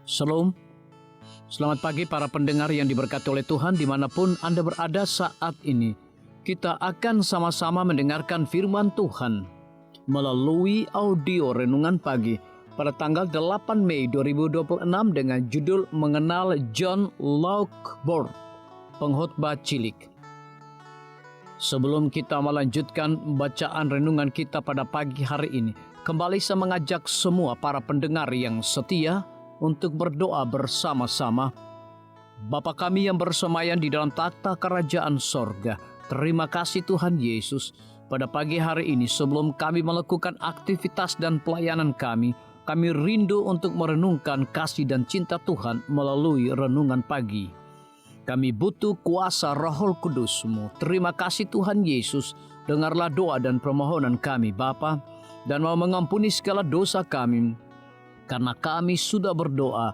Shalom. Selamat pagi para pendengar yang diberkati oleh Tuhan dimanapun Anda berada saat ini. Kita akan sama-sama mendengarkan firman Tuhan melalui audio Renungan Pagi pada tanggal 8 Mei 2026 dengan judul Mengenal John Lockbord, Pengkhotbah Cilik. Sebelum kita melanjutkan bacaan renungan kita pada pagi hari ini, kembali saya mengajak semua para pendengar yang setia untuk berdoa bersama-sama. Bapa kami yang bersemayam di dalam takhta kerajaan sorga, terima kasih Tuhan Yesus. Pada pagi hari ini sebelum kami melakukan aktivitas dan pelayanan kami rindu untuk merenungkan kasih dan cinta Tuhan melalui renungan pagi. Kami butuh kuasa Roh Kudus-Mu. Terima kasih Tuhan Yesus, dengarlah doa dan permohonan kami Bapa, dan mau mengampuni segala dosa kami. Karena kami sudah berdoa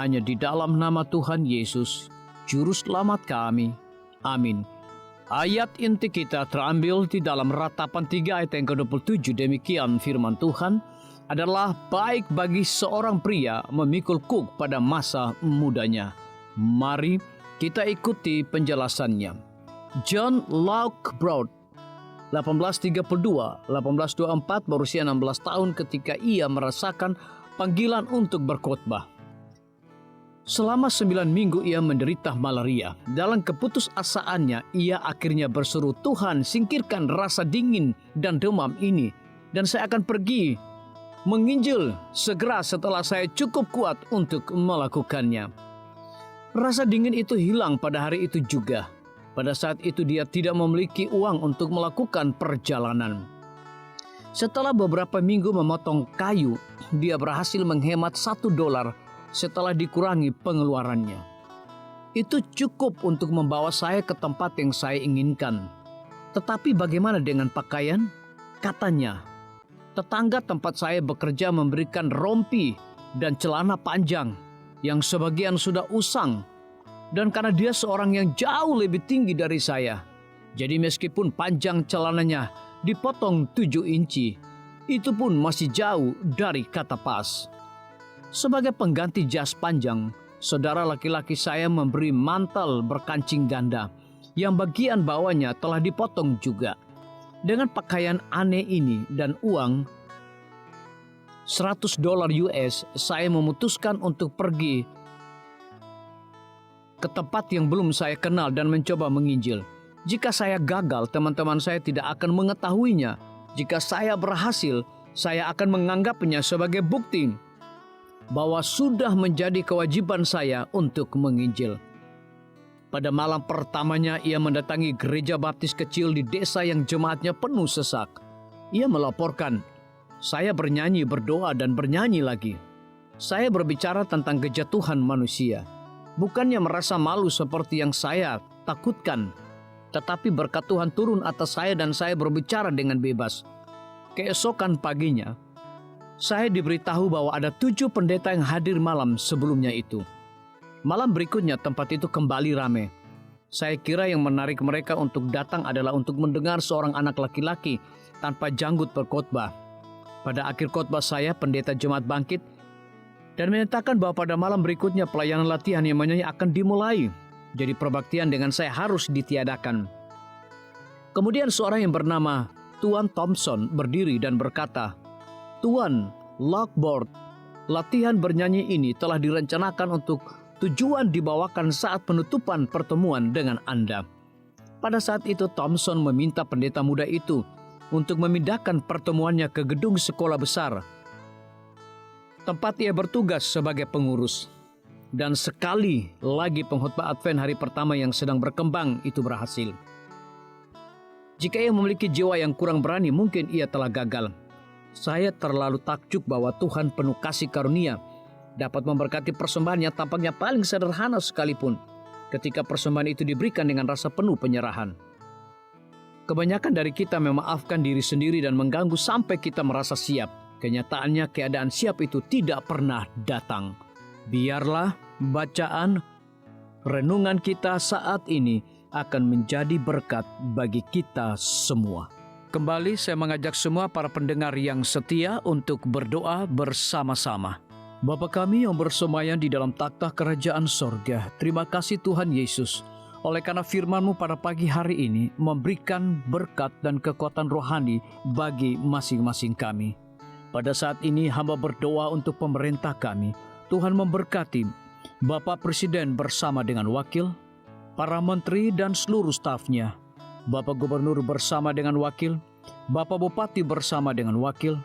hanya di dalam nama Tuhan Yesus, Juru Selamat kami. Amin. Ayat inti kita terambil di dalam Ratapan 3 ayat yang ke-27. Demikian firman Tuhan, adalah baik bagi seorang pria memikul kuk pada masa mudanya. Mari kita ikuti penjelasannya. John Lockbord 1832-1824 berusia 16 tahun ketika ia merasakan panggilan untuk berkhotbah. Selama 9 minggu ia menderita malaria. Dalam keputusasaannya, ia akhirnya berseru, Tuhan, singkirkan rasa dingin dan demam ini, dan saya akan pergi menginjil segera setelah saya cukup kuat untuk melakukannya. Rasa dingin itu hilang pada hari itu juga. Pada saat itu dia tidak memiliki uang untuk melakukan perjalanan. Setelah beberapa minggu memotong kayu, dia berhasil menghemat $1 setelah dikurangi pengeluarannya. Itu cukup untuk membawa saya ke tempat yang saya inginkan. Tetapi bagaimana dengan pakaian? Katanya, tetangga tempat saya bekerja memberikan rompi dan celana panjang yang sebagian sudah usang. Dan karena dia seorang yang jauh lebih tinggi dari saya, jadi meskipun panjang celananya dipotong 7 inci, itu pun masih jauh dari kata pas. Sebagai pengganti jas panjang, saudara laki-laki saya memberi mantel berkancing ganda yang bagian bawahnya telah dipotong juga. Dengan pakaian aneh ini dan uang $100 US, saya memutuskan untuk pergi ke tempat yang belum saya kenal dan mencoba menginjil. Jika saya gagal, teman-teman saya tidak akan mengetahuinya. Jika saya berhasil, saya akan menganggapnya sebagai bukti bahwa sudah menjadi kewajiban saya untuk menginjil. Pada malam pertamanya, ia mendatangi gereja baptis kecil di desa yang jemaatnya penuh sesak. Ia melaporkan, saya bernyanyi, berdoa, dan bernyanyi lagi. Saya berbicara tentang kejatuhan manusia. Bukannya merasa malu seperti yang saya takutkan, tetapi berkat Tuhan turun atas saya dan saya berbicara dengan bebas. Keesokan paginya, saya diberitahu bahwa ada 7 pendeta yang hadir malam sebelumnya itu. Malam berikutnya tempat itu kembali ramai. Saya kira yang menarik mereka untuk datang adalah untuk mendengar seorang anak laki-laki tanpa janggut berkhotbah. Pada akhir khotbah saya, pendeta jemaat bangkit dan menyatakan bahwa pada malam berikutnya pelayanan latihan yang menyanyi akan dimulai. Jadi perbaktian dengan saya harus ditiadakan. Kemudian seorang yang bernama Tuan Thompson berdiri dan berkata, Tuan Lockbord, latihan bernyanyi ini telah direncanakan untuk tujuan dibawakan saat penutupan pertemuan dengan Anda. Pada saat itu Thompson meminta pendeta muda itu untuk memindahkan pertemuannya ke gedung sekolah besar, tempat ia bertugas sebagai pengurus. Dan sekali lagi pengkhotbah Advent hari pertama yang sedang berkembang itu berhasil. Jika ia memiliki jiwa yang kurang berani, mungkin ia telah gagal. Saya terlalu takjub bahwa Tuhan penuh kasih karunia dapat memberkati persembahan yang tampaknya paling sederhana sekalipun ketika persembahan itu diberikan dengan rasa penuh penyerahan. Kebanyakan dari kita memaafkan diri sendiri dan mengganggu sampai kita merasa siap. Kenyataannya keadaan siap itu tidak pernah datang. Biarlah bacaan renungan kita saat ini akan menjadi berkat bagi kita semua. Kembali saya mengajak semua para pendengar yang setia untuk berdoa bersama-sama. Bapa kami yang bersemayam di dalam takhta kerajaan sorga, terima kasih Tuhan Yesus, oleh karena firman-Mu pada pagi hari ini memberikan berkat dan kekuatan rohani bagi masing-masing kami. Pada saat ini hamba berdoa untuk pemerintah kami. Tuhan memberkati Bapak Presiden bersama dengan wakil, para menteri dan seluruh stafnya, Bapak Gubernur bersama dengan wakil, Bapak Bupati bersama dengan wakil,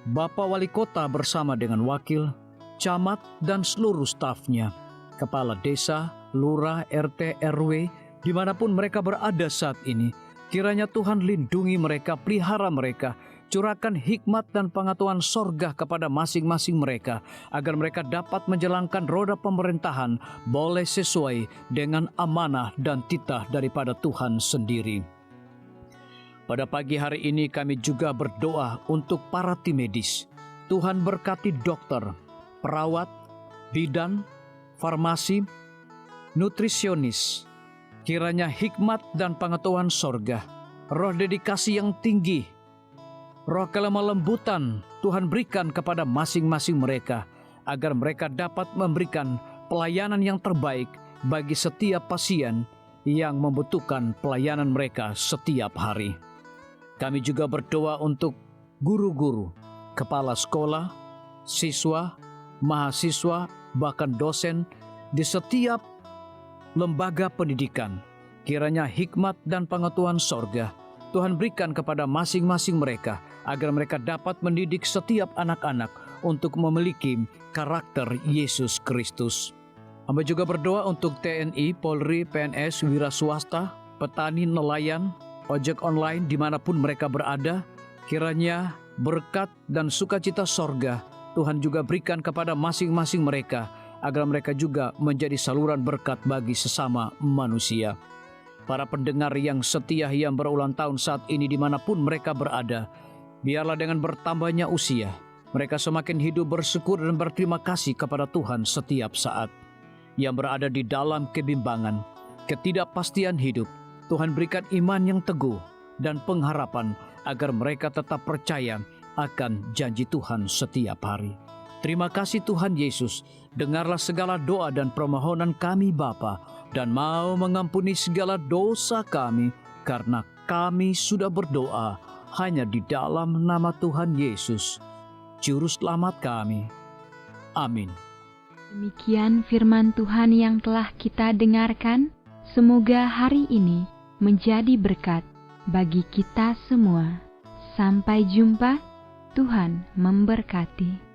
Bapak Wali Kota bersama dengan wakil, camat dan seluruh stafnya, kepala desa, lurah, RT, RW, dimanapun mereka berada saat ini. Kiranya Tuhan lindungi mereka, pelihara mereka, curahkan hikmat dan pengetahuan sorga kepada masing-masing mereka, agar mereka dapat menjalankan roda pemerintahan boleh sesuai dengan amanah dan titah daripada Tuhan sendiri. Pada pagi hari ini kami juga berdoa untuk para tim medis. Tuhan berkati dokter, perawat, bidan, farmasi, nutrisionis. Kiranya hikmat dan pengetahuan sorga, roh dedikasi yang tinggi, roh kelemah lembutan Tuhan berikan kepada masing-masing mereka, agar mereka dapat memberikan pelayanan yang terbaik bagi setiap pasien yang membutuhkan pelayanan mereka setiap hari. Kami juga berdoa untuk guru-guru, kepala sekolah, siswa, mahasiswa, bahkan dosen di setiap lembaga pendidikan. Kiranya hikmat dan pengetahuan sorga Tuhan berikan kepada masing-masing mereka, agar mereka dapat mendidik setiap anak-anak untuk memiliki karakter Yesus Kristus. Hamba juga berdoa untuk TNI, Polri, PNS, wira swasta, petani, nelayan, ojek online dimanapun mereka berada. Kiranya berkat dan sukacita sorga Tuhan juga berikan kepada masing-masing mereka, agar mereka juga menjadi saluran berkat bagi sesama manusia. Para pendengar yang setia yang berulang tahun saat ini dimanapun mereka berada, biarlah dengan bertambahnya usia, mereka semakin hidup bersyukur dan berterima kasih kepada Tuhan setiap saat. Yang berada di dalam kebimbangan, ketidakpastian hidup, Tuhan berikan iman yang teguh dan pengharapan, agar mereka tetap percaya akan janji Tuhan setiap hari. Terima kasih Tuhan Yesus, dengarlah segala doa dan permohonan kami Bapa, dan mau mengampuni segala dosa kami, karena kami sudah berdoa hanya di dalam nama Tuhan Yesus, Juru Selamat kami. Amin. Demikian firman Tuhan yang telah kita dengarkan. Semoga hari ini menjadi berkat bagi kita semua. Sampai jumpa, Tuhan memberkati.